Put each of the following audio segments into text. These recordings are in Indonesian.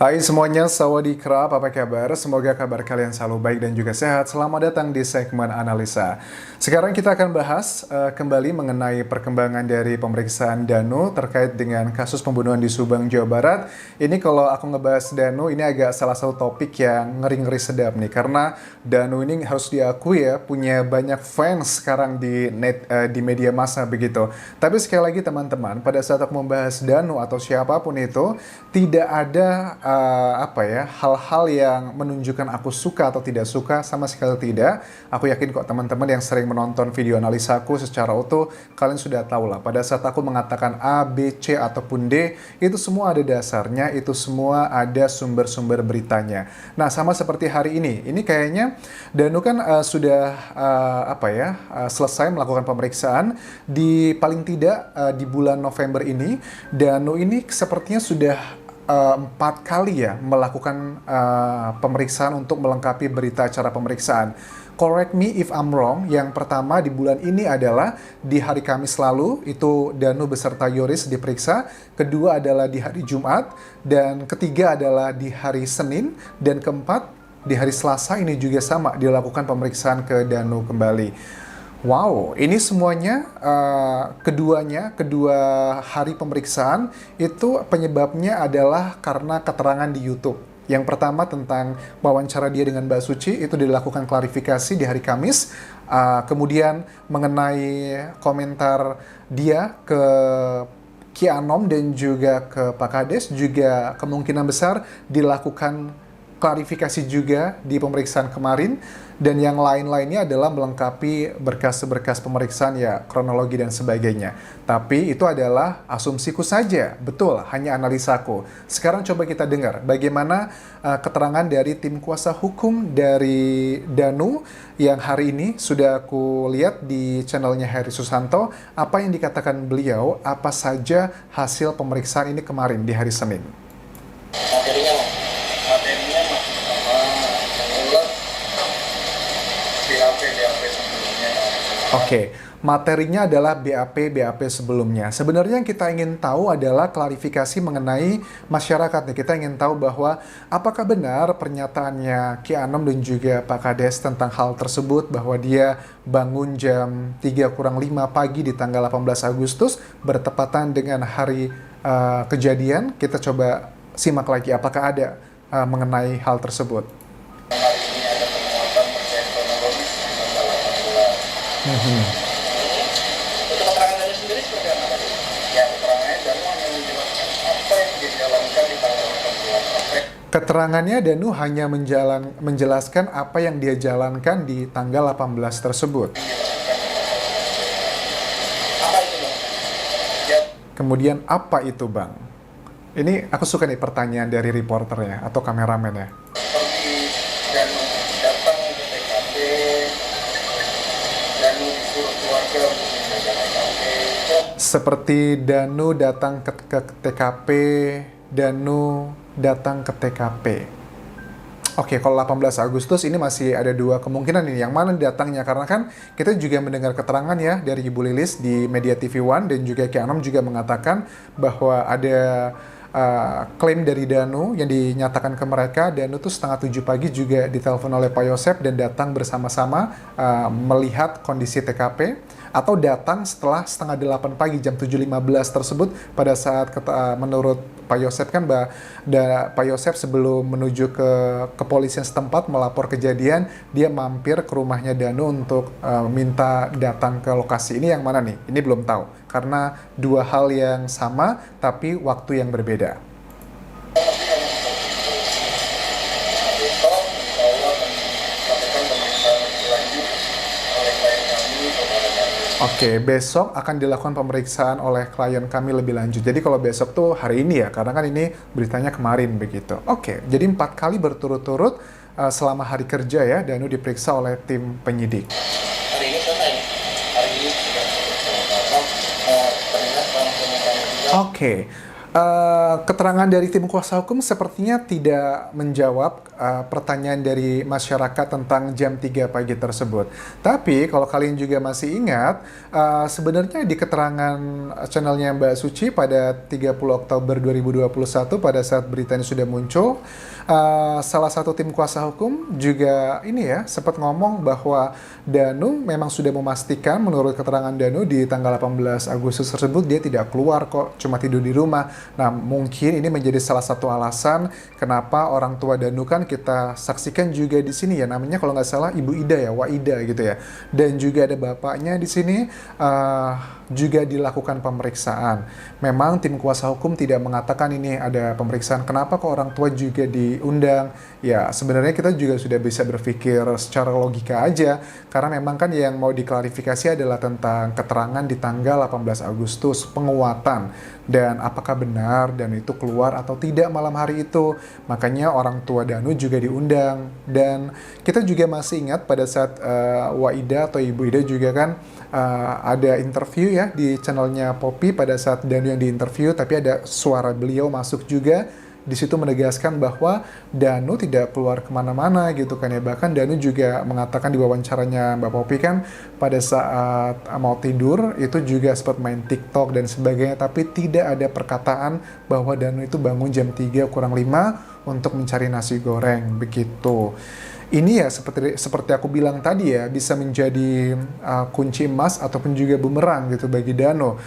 Hai semuanya, sawadee-krap, apa kabar? Semoga kabar kalian selalu baik dan juga sehat. Selamat datang di segmen analisa. Sekarang kita akan bahas kembali mengenai perkembangan dari pemeriksaan Danu terkait dengan kasus pembunuhan di Subang, Jawa Barat. Ini kalau aku ngebahas Danu, ini agak salah satu topik yang ngeri-ngeri sedap nih. Karena Danu ini harus diakui ya, punya banyak fans sekarang di di media massa begitu. Tapi sekali lagi teman-teman, pada saat aku membahas Danu atau siapapun itu, tidak ada hal-hal yang menunjukkan aku suka atau tidak suka, sama sekali tidak. Aku yakin kok teman-teman yang sering menonton video analisaku secara utuh, kalian sudah tahu lah pada saat aku mengatakan A, B, C ataupun D, itu semua ada dasarnya, itu semua ada sumber-sumber beritanya. Nah, sama seperti hari ini kayaknya Danu kan selesai melakukan pemeriksaan di paling tidak di bulan November ini. Danu ini sepertinya sudah 4 kali ya melakukan pemeriksaan untuk melengkapi berita acara pemeriksaan. Correct me if I'm wrong, yang pertama di bulan ini adalah di hari Kamis lalu, itu Danu beserta Yoris diperiksa. Kedua adalah di hari Jumat, dan ketiga adalah di hari Senin, dan keempat di hari Selasa ini juga sama dilakukan pemeriksaan ke Danu kembali. Wow, ini semuanya kedua hari pemeriksaan itu penyebabnya adalah karena keterangan di YouTube. Yang pertama tentang wawancara dia dengan Mbak Suci itu dilakukan klarifikasi di hari Kamis. Kemudian mengenai komentar dia ke Ki Anom dan juga ke Pak Kades juga kemungkinan besar dilakukan klarifikasi juga di pemeriksaan kemarin. Dan yang lain-lainnya adalah melengkapi berkas-berkas pemeriksaan ya, kronologi dan sebagainya. Tapi itu adalah asumsiku saja, betul, hanya analisaku. Sekarang coba kita dengar bagaimana keterangan dari tim kuasa hukum dari Danu yang hari ini sudah aku lihat di channelnya Heri Susanto, apa yang dikatakan beliau, apa saja hasil pemeriksaan ini kemarin di hari Senin. Materinya masih sama mengulang BAP sebelumnya. Oke, materinya adalah BAP sebelumnya. Sebenarnya yang kita ingin tahu adalah klarifikasi mengenai masyarakat. Kita ingin tahu bahwa apakah benar pernyataannya Ki Anom dan juga Pak Kades tentang hal tersebut, bahwa dia bangun jam 3:05 pagi di tanggal 18 Agustus bertepatan dengan hari kejadian. Kita coba simak lagi apakah ada mengenai hal tersebut. Hari ini ada penguatan terkait kronologis di tanggal 18. Untuk keterangannya sendiri seperti apa tadi? Ya, keterangannya Danu hanya menjelaskan apa yang dijalankan di tanggal 18 April. Keterangannya Danu hanya menjelaskan apa yang dia jalankan di tanggal 18 tersebut. Apa itu, Bang? Ya, Kemudian apa itu, Bang? Ini aku suka nih pertanyaan dari reporternya atau kameramen ya. seperti Danu datang ke TKP, Danu disuruh keluarga untuk menjaga TKP. Seperti Danu datang ke TKP, Danu datang ke TKP. Oke, kalau 18 Agustus ini masih ada dua kemungkinan ini. Yang mana datangnya? Karena kan kita juga mendengar keterangan ya dari Ibu Lilis di Media TV One dan juga Ki Anom juga mengatakan bahwa ada klaim dari Danu yang dinyatakan ke mereka. Danu tuh setengah 7 pagi juga ditelepon oleh Pak Yosep dan datang bersama-sama melihat kondisi TKP, atau datang setelah setengah 8 pagi jam 7.15 tersebut pada saat menurut Pak Yosep kan Pak Yosep sebelum menuju ke kepolisian setempat melapor kejadian, dia mampir ke rumahnya Danu untuk minta datang ke lokasi. Ini yang mana nih? Ini belum tahu karena dua hal yang sama tapi waktu yang berbeda. Oke, besok akan dilakukan pemeriksaan oleh klien kami lebih lanjut. Jadi kalau besok tuh hari ini ya, karena kan ini beritanya kemarin begitu. Oke, jadi 4 kali berturut-turut selama hari kerja ya, Danu diperiksa oleh tim penyidik. Hari ini selesai. Hari ini sudah terlihat dalam pemeriksaan juga. Oke, Keterangan dari tim kuasa hukum sepertinya tidak menjawab pertanyaan dari masyarakat tentang jam 3 pagi tersebut. Tapi kalau kalian juga masih ingat, sebenarnya di keterangan channelnya Mbak Suci pada 30 Oktober 2021 pada saat berita ini sudah muncul, salah satu tim kuasa hukum juga ini ya sempat ngomong bahwa Danu memang sudah memastikan menurut keterangan Danu di tanggal 18 Agustus tersebut dia tidak keluar kok, cuma tidur di rumah. Nah, mungkin ini menjadi salah satu alasan kenapa orang tua Danu kan kita saksikan juga di sini ya, namanya kalau nggak salah Ibu Ida ya, Waida gitu ya. Dan juga ada bapaknya di sini juga dilakukan pemeriksaan. Memang tim kuasa hukum tidak mengatakan ini ada pemeriksaan. Kenapa kok orang tua juga diundang? Ya, sebenarnya kita juga sudah bisa berpikir secara logika aja. Karena memang kan yang mau diklarifikasi adalah tentang keterangan di tanggal 18 Agustus, penguatan. Dan apakah benar Danu itu keluar atau tidak malam hari itu. Makanya orang tua Danu juga diundang. Dan kita juga masih ingat pada saat Waida atau Ibu Ida juga kan ada interview ya di channelnya Poppy pada saat Danu yang diinterview, tapi ada suara beliau masuk juga. Di situ menegaskan bahwa Danu tidak keluar kemana-mana gitu kan ya. Bahkan Danu juga mengatakan di wawancaranya Mbak Poppy kan pada saat mau tidur itu juga sempat main TikTok dan sebagainya, tapi tidak ada perkataan bahwa Danu itu bangun jam 3 kurang 5 untuk mencari nasi goreng begitu. Ini ya seperti aku bilang tadi ya, bisa menjadi kunci emas ataupun juga bumerang gitu bagi Danu.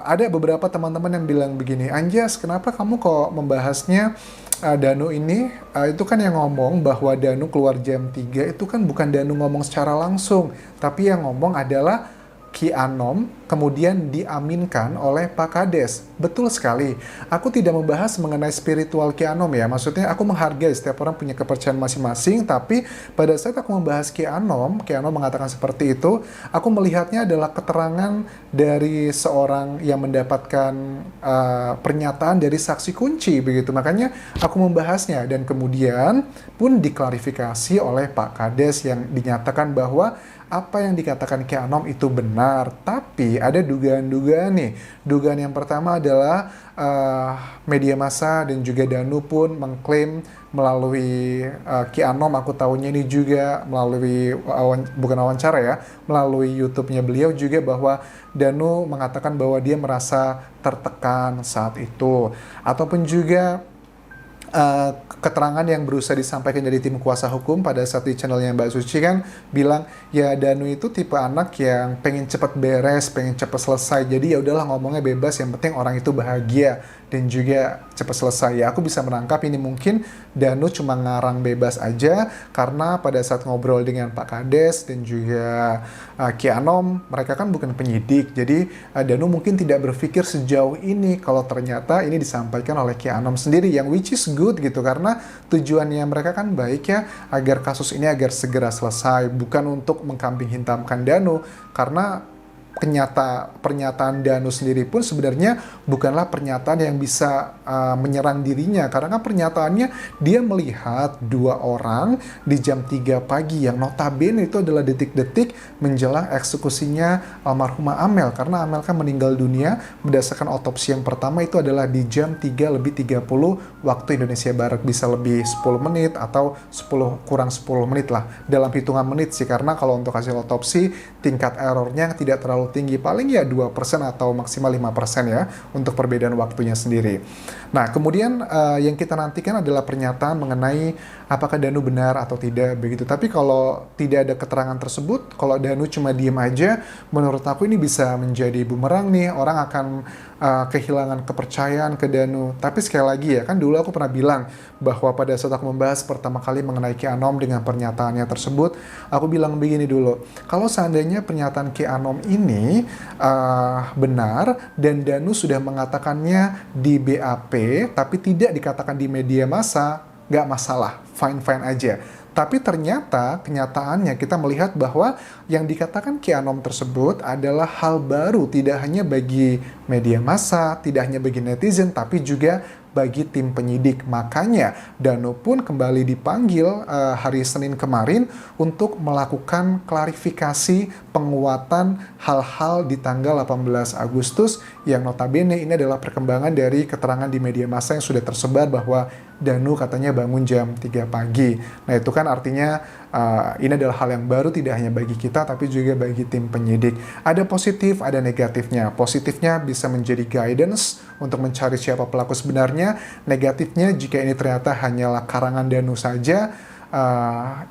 Ada beberapa teman-teman yang bilang begini, Anjas, kenapa kamu kok membahasnya Danu ini? Itu kan yang ngomong bahwa Danu keluar jam 3 itu kan bukan Danu ngomong secara langsung, tapi yang ngomong adalah Ki Anom kemudian diaminkan oleh Pak Kades. Betul sekali. Aku tidak membahas mengenai spiritual Ki Anom ya. Maksudnya aku menghargai setiap orang punya kepercayaan masing-masing, tapi pada saat aku membahas Ki Anom mengatakan seperti itu, aku melihatnya adalah keterangan dari seorang yang mendapatkan pernyataan dari saksi kunci begitu. Makanya aku membahasnya dan kemudian pun diklarifikasi oleh Pak Kades yang dinyatakan bahwa apa yang dikatakan Ki Anom itu benar, tapi ada dugaan-dugaan nih. Dugaan yang pertama adalah media massa dan juga Danu pun mengklaim melalui Ki Anom, aku tahunya ini juga melalui bukan wawancara ya, melalui YouTube-nya beliau juga bahwa Danu mengatakan bahwa dia merasa tertekan saat itu, ataupun juga keterangan yang berusaha disampaikan dari tim kuasa hukum pada saat di channelnya Mbak Suci kan bilang ya Danu itu tipe anak yang pengen cepet beres, pengen cepet selesai, jadi ya udahlah ngomongnya bebas, yang penting orang itu bahagia dan juga cepat selesai. Ya aku bisa menangkap ini mungkin Danu cuma ngarang bebas aja karena pada saat ngobrol dengan Pak Kades dan juga Ki Anom, mereka kan bukan penyidik, jadi Danu mungkin tidak berpikir sejauh ini kalau ternyata ini disampaikan oleh Ki Anom sendiri, yang which is good gitu, karena tujuannya mereka kan baik ya, agar kasus ini agar segera selesai, bukan untuk mengkambing hitamkan Danu, karena pernyataan Danu sendiri pun sebenarnya bukanlah pernyataan yang bisa menyerang dirinya, karena kan pernyataannya dia melihat dua orang di jam 3 pagi yang notabene itu adalah detik-detik menjelang eksekusinya almarhumah Amel, karena Amel kan meninggal dunia berdasarkan otopsi yang pertama itu adalah di jam 3:30 waktu Indonesia Barat, bisa lebih 10 menit atau 10 kurang 10 menit lah, dalam hitungan menit sih, karena kalau untuk hasil otopsi tingkat errornya tidak terlalu tinggi, paling ya 2% atau maksimal 5% ya untuk perbedaan waktunya sendiri. Nah kemudian yang kita nantikan adalah pernyataan mengenai apakah Danu benar atau tidak begitu. Tapi kalau tidak ada keterangan tersebut, kalau Danu cuma diem aja, menurut aku ini bisa menjadi bumerang nih, orang akan kehilangan kepercayaan ke Danu. Tapi sekali lagi ya, kan dulu aku pernah bilang bahwa pada saat aku membahas pertama kali mengenai Ki Anom dengan pernyataannya tersebut, aku bilang begini dulu, kalau seandainya pernyataan Ki Anom ini benar dan Danu sudah mengatakannya di BAP tapi tidak dikatakan di media massa, nggak masalah, fine-fine aja. Tapi ternyata kenyataannya kita melihat bahwa yang dikatakan Ki Anom tersebut adalah hal baru, tidak hanya bagi media massa, tidak hanya bagi netizen, tapi juga bagi tim penyidik. Makanya Danu pun kembali dipanggil hari Senin kemarin untuk melakukan klarifikasi penguatan hal-hal di tanggal 18 Agustus yang notabene ini adalah perkembangan dari keterangan di media massa yang sudah tersebar bahwa Danu katanya bangun jam 3 pagi. Nah itu kan artinya ini adalah hal yang baru tidak hanya bagi kita tapi juga bagi tim penyidik. Ada positif, ada negatifnya. Positifnya bisa menjadi guidance untuk mencari siapa pelaku sebenarnya. Negatifnya jika ini ternyata hanyalah karangan Danu saja,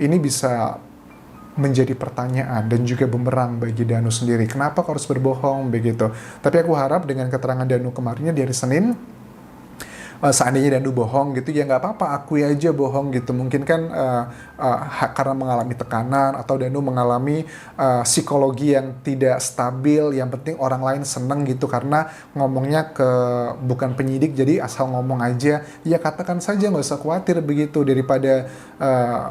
ini bisa menjadi pertanyaan dan juga bumerang bagi Danu sendiri. Kenapa kau harus berbohong begitu? Tapi aku harap dengan keterangan Danu kemarinnya di hari Senin, seandainya Danu bohong gitu ya nggak apa-apa, akui aja bohong gitu. Mungkin kan karena mengalami tekanan atau Danu mengalami psikologi yang tidak stabil, yang penting orang lain seneng gitu karena ngomongnya ke bukan penyidik jadi asal ngomong aja. Ya katakan saja, nggak usah khawatir begitu, daripada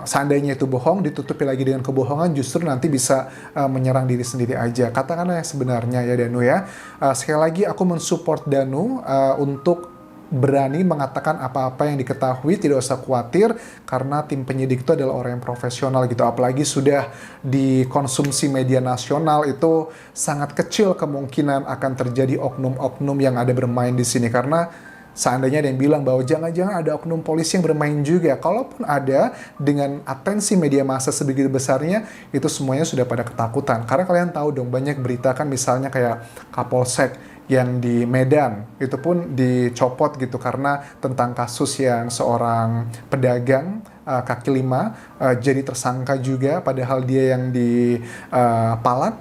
seandainya itu bohong ditutupi lagi dengan kebohongan justru nanti bisa menyerang diri sendiri aja. Katakanlah yang sebenarnya ya Danu ya. Sekali lagi aku mensupport Danu untuk berani mengatakan apa-apa yang diketahui, tidak usah khawatir karena tim penyidik itu adalah orang yang profesional gitu. Apalagi sudah dikonsumsi media nasional, itu sangat kecil kemungkinan akan terjadi oknum-oknum yang ada bermain di sini. Karena seandainya ada yang bilang bahwa jangan-jangan ada oknum polisi yang bermain juga. Kalaupun ada, dengan atensi media massa sebegitu besarnya, itu semuanya sudah pada ketakutan. Karena kalian tahu dong, banyak berita kan misalnya kayak Kapolsek yang di Medan, itu pun dicopot gitu karena tentang kasus yang seorang pedagang kaki lima jadi tersangka juga padahal dia yang di Palat.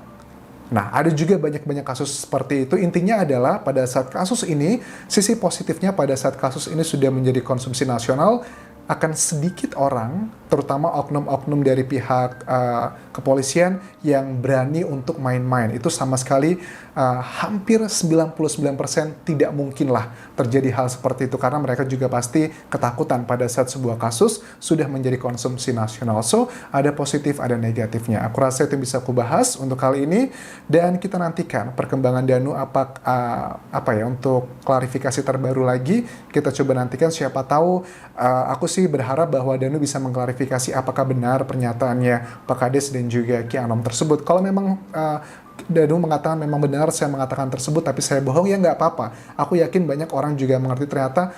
Nah, ada juga banyak-banyak kasus seperti itu. Intinya adalah pada saat kasus ini, sisi positifnya pada saat kasus ini sudah menjadi konsumsi nasional, akan sedikit orang, terutama oknum-oknum dari pihak kepolisian yang berani untuk main-main. Itu sama sekali hampir 99% tidak mungkinlah terjadi hal seperti itu karena mereka juga pasti ketakutan pada saat sebuah kasus sudah menjadi konsumsi nasional. So, ada positif, ada negatifnya. Aku rasa itu bisa aku bahas untuk kali ini dan kita nantikan perkembangan Danu untuk klarifikasi terbaru lagi. Kita coba nantikan, siapa tahu aku sih berharap bahwa Danu bisa mengklarifikasi apakah benar pernyataannya Pak Kades dan juga Ki Anom tersebut. Kalau memang Danu mengatakan memang benar saya mengatakan tersebut tapi saya bohong, ya nggak apa-apa. Aku yakin banyak orang juga mengerti ternyata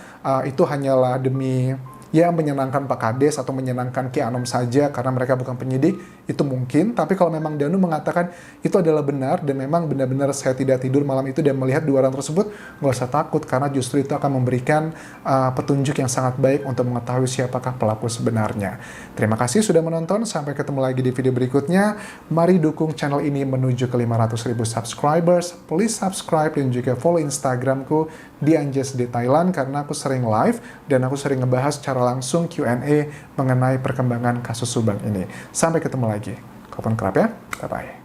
itu hanyalah demi ya menyenangkan Pak Kades atau menyenangkan Ki Anom saja karena mereka bukan penyidik, itu mungkin. Tapi kalau memang Danu mengatakan itu adalah benar dan memang benar-benar saya tidak tidur malam itu dan melihat dua orang tersebut, nggak usah takut karena justru itu akan memberikan petunjuk yang sangat baik untuk mengetahui siapakah pelaku sebenarnya. Terima kasih sudah menonton, sampai ketemu lagi di video berikutnya. Mari dukung channel ini menuju ke 500.000 subscribers. Please subscribe dan juga follow Instagramku di Anjas di Thailand karena aku sering live dan aku sering ngebahas secara langsung Q&A mengenai perkembangan kasus Subang ini. Sampai ketemu lagi. Kapan kerap ya. Bye-bye.